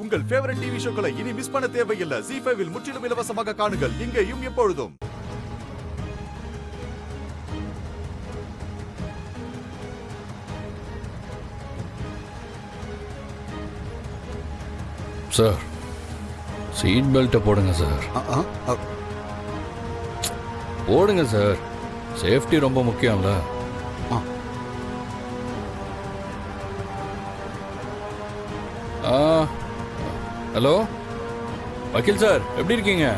உங்கள் favourite TV ஷோக்களை இனி miss பண்ண தேவையில்லை. ZEE5 இல் முற்றிலும் இலவசமாக காணுங்கள், இங்கேயும் எப்பொழுதும். சார், சீட் பெல்ட்டை போடுங்க சார். போடுங்க சார், சேஃப்டி ரொம்ப முக்கியம்ல. ஹலோ வக்கீல் சார், எப்படி இருக்கீங்க?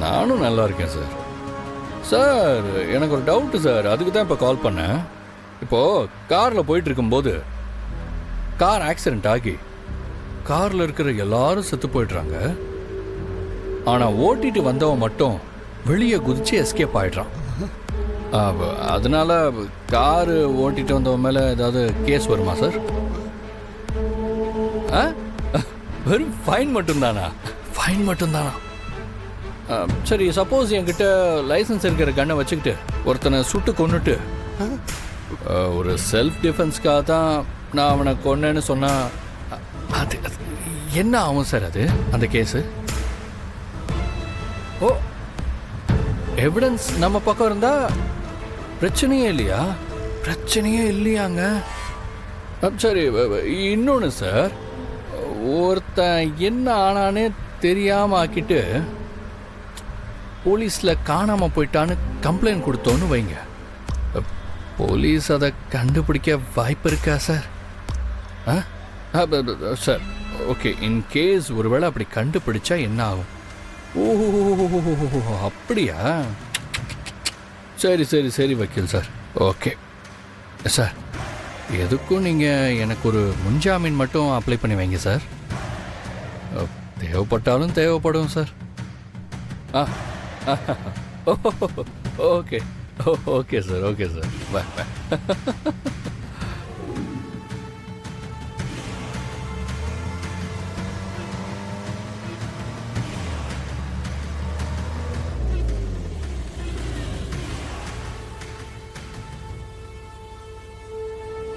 நானும் நல்லா இருக்கேன் சார். சார், எனக்கு ஒரு டவுட்டு சார், அதுக்கு தான் இப்போ கால் பண்ணேன். இப்போது காரில் போயிட்டு இருக்கும்போது கார் ஆக்சிடென்ட் ஆகி காரில் இருக்கிற எல்லாரும் செத்து போயிடுறாங்க. ஆனால் ஓட்டிட்டு வந்தவன் மட்டும் வெளியே குதிச்சு எஸ்கேப் ஆயிடுறான். அதனால காரு ஓட்டிட்டு வந்தவன் மேலே ஏதாவது கேஸ் வருமா சார்? வெறும் ஃபைன் மட்டும்தானா? ஃபைன் மட்டும்தானா? சரி, சப்போஸ் என்கிட்ட லைசன்ஸ் இருக்கிற கண்ணை வச்சுக்கிட்டு ஒருத்தனை சுட்டு கொன்னுட்டு ஒரு செல்ஃப் டிஃபென்ஸ்க்காக தான் நான் அவனை கொன்னேன்னு சொன்னா அது என்ன ஆகும் சார்? அது அந்த கேஸு? ஓ, எவிடன்ஸ் நம்ம பக்கம் இருந்தா பிரச்சனையே இல்லையா? பிரச்சனையே இல்லையாங்க. சரி, இன்னொன்று சார், ஒருத்தன் என்ன ஆனானே தெரியாமல் ஆக்கிட்டு போலீஸில் காணாமல் போயிட்டான்னு கம்ப்ளைண்ட் கொடுத்தோன்னு வைங்க, போலீஸ் அதை கண்டுபிடிக்க வாய்ப்பு இருக்கா sir? Sir, okay, in case ஒருவேளை அப்படி கண்டுபிடிச்சா என்ன ஆகும்? ஓ, அப்படியா? சரி சரி சரி வக்கீல் சார், ஓகே சார். எதுக்கும் நீங்கள் எனக்கு ஒரு முன்ஜாமீன் மட்டும் அப்ளை பண்ணி வைங்க சார். தேவைப்பட்டாலும் தேவைப்படும் sir. Okay okay sir, okay sir, bye bye.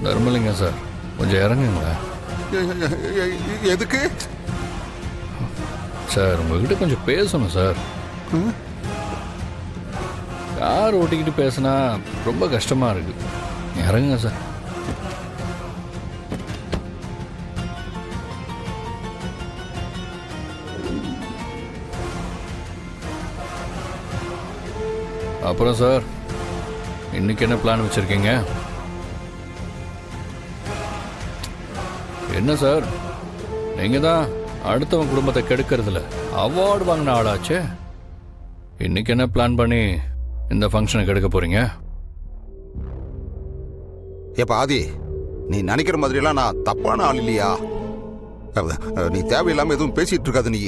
Dharmalingam sir, கொஞ்சம் இறங்குங்களா? எதுக்கு சார்? உங்ககிட்ட கொஞ்சம் பேசணும் சார். கார் ஓட்டிக்கிட்டு பேசினா ரொம்ப கஷ்டமாக இருக்கு. இறங்குங்க சார். அப்புறம் சார், இன்னைக்கு என்ன பிளான் வச்சுருக்கீங்க? என்ன சார், நீங்கள் தான் அடுத்தவன் குடும்பத்தை கெடுக்கிறதுல அவார்டு வாங்கின ஆளாச்சே. இன்னைக்கு என்ன பிளான் பண்ணி இந்த ஃபங்க்ஷனை கெடுக்க போறீங்க? ஏப்பா ஆதி, நீ நினைக்கிற மாதிரியெல்லாம் நான் தப்பான ஆள் இல்லையா? நீ தேவையில்லாம எதுவும் பேசிட்டு இருக்காது. நீ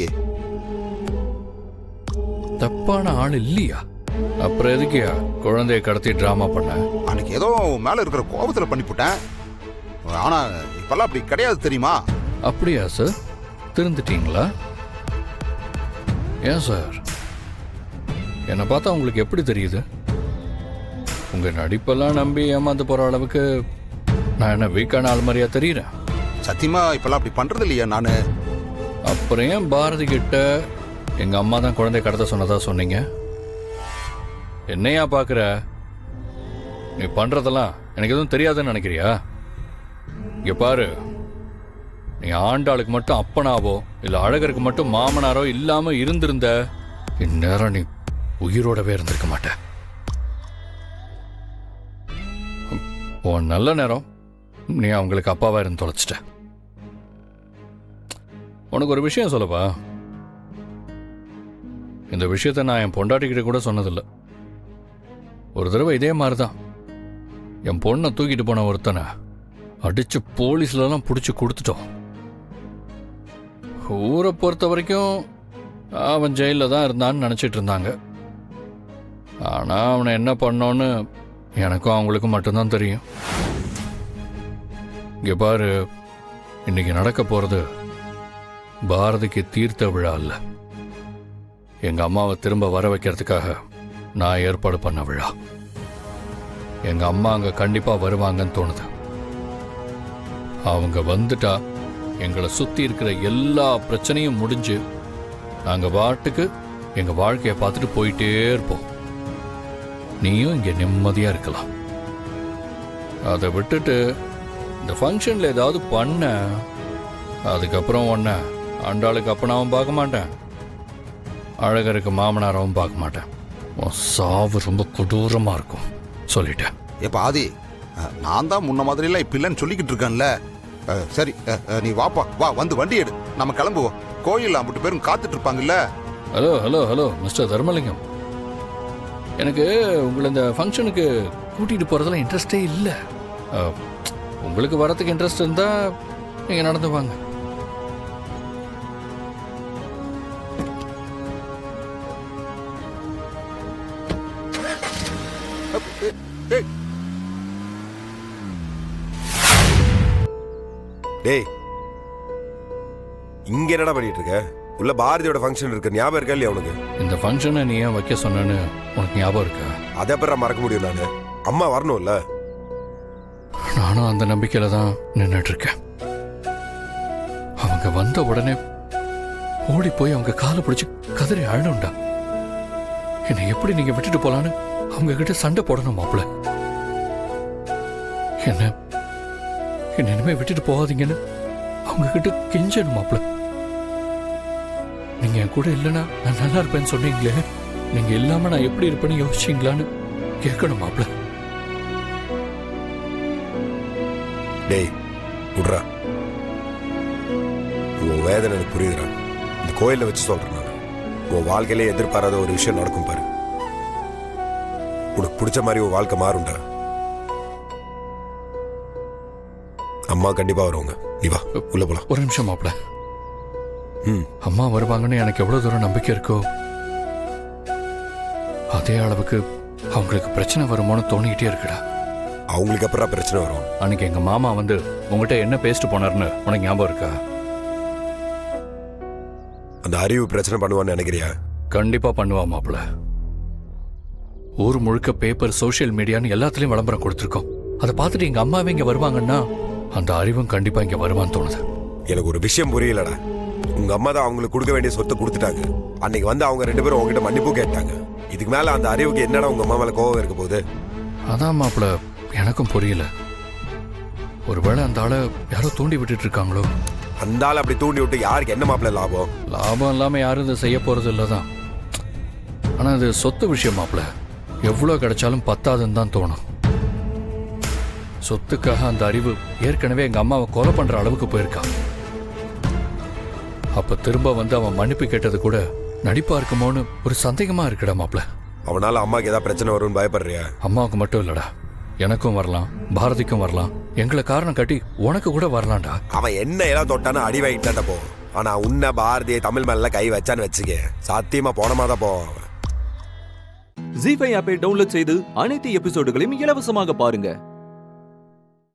தப்பான ஆள் இல்லையா? அப்புறம் எதுக்கியா குழந்தைய கடத்தி டிராமா பண்ண? அன்னைக்கு ஏதோ மேல இருக்கிற கோபத்துல பண்ணிவிட்டேன். ஆனா இப்பெல்லாம் அப்படி கிடையாது, தெரியுமா? அப்படியா சார்? திருந்துட்டீங்களா? ஏன் சார், என்னை பார்த்தா உங்களுக்கு எப்படி தெரியுது? உங்க நடிப்பெல்லாம் நம்பி ஏமாந்து போற அளவுக்கு நான் என்ன வீக்கான ஆள் மாதிரியா தெரியுறேன்? சத்தியமா இப்பெல்லாம் அப்படி பண்றது இல்லையா நானு? அப்புறம் ஏன் பாரதி கிட்ட எங்க அம்மா தான் குழந்தை கடத்த சொன்னதா சொன்னீங்க? என்னையா பாக்குற? நீ பண்றதெல்லாம் எனக்கு எதுவும் தெரியாதுன்னு நினைக்கிறியா? இங்க பாரு, நீ ஆண்டாளுக்கு மட்டும் அப்பனாவோ இல்ல அழகருக்கு மட்டும் மாமனாரோ இல்லாம இருந்திருந்த இந்நேரம் நீ உயிரோடவே இருந்திருக்க மாட்ட. உன் நல்ல நேரம் நீ அவங்களுக்கு அப்பாவா இருந்து தொலைச்சிட்ட. உனக்கு ஒரு விஷயம் சொல்லவா? இந்த விஷயத்த நான் என் பொண்டாட்டிக்கிட்ட கூட சொன்னதில்லை. ஒரு தடவை இதே மாதிரிதான் என் பொண்ணை தூக்கிட்டு போன ஒருத்தனை அடிச்சு போலீஸ்லாம் பிடிச்சி கொடுத்துட்டோம். ஊரை பொறுத்த வரைக்கும் அவன் ஜெயிலில் தான் இருந்தான்னு நினச்சிட்டு இருந்தாங்க. ஆனால் அவனை என்ன பண்ணோன்னு எனக்கும் அவங்களுக்கும் மட்டும்தான் தெரியும். இங்கே பாரு, இன்னைக்கு நடக்க போகிறது பாரதிக்கு தீர்த்த விழா இல்லை, எங்கள் அம்மாவை திரும்ப வர வைக்கிறதுக்காக நான் ஏற்பாடு பண்ண விழா. எங்கள் அம்மா அங்கே கண்டிப்பாக வருவாங்கன்னு தோணுது. அவங்க வந்துட்டா எங்களை சுத்தி இருக்கிற எல்லா பிரச்சனையும் முடிஞ்சு நாங்க பாட்டுக்கு எங்க வாழ்க்கையை பார்த்துட்டு போயிட்டே இருப்போம். நீயும் இங்க நிம்மதியா இருக்கலாம். அதை விட்டுட்டு இந்த ஃபங்க்ஷன்ல ஏதாவது பண்ண, அதுக்கப்புறம் ஒன்ன அண்டாளுக்கு அப்பனாவும் பார்க்க மாட்டேன், அழகருக்கு மாமனாராவும் பார்க்க மாட்டேன். உன் சாவு ரொம்ப கொடூரமா இருக்கும் சொல்லிட்டேன். எப்ப ஆதி, நான் தான் முன்ன மாதிரிலாம் இப்ப இல்லைன்னு சொல்லிக்கிட்டு இருக்கேன்ல. சரி, நீ வாப்பா, வா, வந்து வண்டி எடு, நம்ம கிளம்புவோம். கோயில் அம்பிட்டு பேரும் காத்துட்டு இருப்பாங்கல்ல. Hello hello hello mister Dharmalingam, எனக்கு உங்களை இந்த ஃபங்க்ஷனுக்கு கூட்டிகிட்டு போகிறதுல இன்ட்ரெஸ்டே இல்லை. உங்களுக்கு வரத்துக்கு இன்ட்ரெஸ்ட் இருந்தால் நீங்கள் நடந்து வாங்க. டேய், இங்க என்னடா பண்ணிட்டு இருக்க? உள்ள பாரதியோட ஃபங்க்ஷன் இருக்கு, ஞாபகம் இருக்கா இல்லையா உனக்கு? இந்த ஃபங்க்ஷனை நீ ஏன் வைக்க சொன்னேன்னு உனக்கு ஞாபகம் இருக்கா? அதை அப்புறம் மறக்க முடியும். நானு அம்மா வரணும்ல. நானும் அந்த நம்பிக்கையில தான் நின்றுட்டு இருக்கேன். அவங்க வந்த உடனே ஓடி போய் அவங்க காலை பிடிச்சி கதறி அழணும்டா. என்னை எப்படி நீங்க விட்டுட்டு போலான்னு அவங்க கிட்ட சண்டை போடணும் மாப்பிள்ள. என்ன இனிமே விட்டுட்டு போகாதீங்கன்னு அவங்க கிட்ட கெஞ்சணும் மாப்பிள்ள. நீங்க என் கூட இல்லைன்னா நான் நல்லா இருப்பேன்னு சொன்னீங்களே, நீங்க இல்லாம நான் எப்படி இருப்பேன்னு யோசிச்சீங்களான்னு கேட்கணும் மாப்பிள்ள. டேய் விட்றா, உன் வேதனை எனக்கு புரியுதுடா. இந்த கோயிலில் வச்சு சொல்றேன் நான். உன் வாழ்க்கையிலே எதிர்பாராத ஒரு விஷயம் நடக்கும் பாரு. உனக்கு பிடிச்ச மாதிரி உன் வாழ்க்கை மாறும்டா. அம்மா கண்டிப்பா வருவாங்க. நீ வா, உள்ள போலாம். ஒரு நிமிஷம் மாப்பிள்ள. அம்மா வருவாங்கன்னு எனக்கு எவ்வளவு தூரம் நம்பிக்கை இருக்கோ அதே அளவுக்கு அவங்களுக்கு பிரச்சனை வருமோன்னு தோணிக்கிட்டே இருக்குடா. அவங்களுக்கு அப்புறம் பிரச்சனை வரும். அன்னைக்கு எங்க மாமா வந்து உங்ககிட்ட என்ன பேசிட்டு போனார்னு உனக்கு ஞாபகம் இருக்கா? அந்த அறிவு பிரச்சனை பண்ணுவான்னு நினைக்கிறியா? கண்டிப்பா பண்ணுவா மாப்பிள்ள. ஊர் முழுக்க பேப்பர், சோசியல் மீடியான்னு எல்லாத்துலயும் விளம்பரம் கொடுத்துருக்கோம். அதை பார்த்துட்டு எங்க அம்மாவே இங்க வருவாங்கன்னா அந்த அறிவும் கண்டிப்பா இங்க வருவான்னு தோணுது. எனக்கு ஒரு விஷயம் புரியலடா. உங்க அம்மா தான் அவங்களுக்கு கொடுக்க வேண்டிய சொத்தை கொடுத்துட்டாங்க. அன்னைக்கு வந்து அவங்க 2 பேரும் உங்ககிட்ட மன்னிப்பு கேட்டாங்க. இதுக்கு மேல அந்த அறிவுக்கு என்னடா உங்க அம்மா மேல கோவம் இருக்க போகுது? அதான் மாப்பிள்ள, எனக்கும் புரியல. ஒருவேளை அந்த ஆளை யாரோ தூண்டி விட்டுட்டு இருக்காங்களோ? அந்த ஆள் அப்படி தூண்டி விட்டு யாருக்கு என்ன மாப்பிள்ள லாபம்? லாபம் இல்லாம யாரும் இதை செய்ய போறது இல்லதான். ஆனா இது சொத்து விஷயம் மாப்பிள்ள. எவ்வளவு கிடைச்சாலும் பத்தாதுன்னு தான் தோணும். சொத்துக்காக அந்த அறிவு ஏற்கனவே எங்க அம்மாவை கொலை பண்ற அளவுக்கு போயிருக்கா. அப்ப திரும்ப வந்து அவன் மன்னிப்பு கேட்டது கூட நடிப்பா இருக்குமோன்னு ஒரு சந்தேகமா இருக்குடா மாப்பிள்ள. அவனால அம்மாக்கு ஏதாவது பிரச்சனை வரும்னு பயப்படுறியா? அம்மாவுக்கு மட்டும் இல்லடா, எனக்கும் வரலாம், பாரதிக்கும் வரலாம், எங்களை காரணம் காட்டி உனக்கு கூட வரலாம்டா. அவன் என்ன எல்லாம் தொட்டானு அடி வாங்கிட்டான் போவோம். ஆனா உன்ன பாரதியை தமிழ் மேல கை வச்சான்னு வச்சுக்க, சத்தியமா போனமாதான் போவான். ஜீ5 ஆப்பை டவுன்லோட் செய்து அனைத்து எபிசோடுகளையும் இலவசமாக பாருங்க.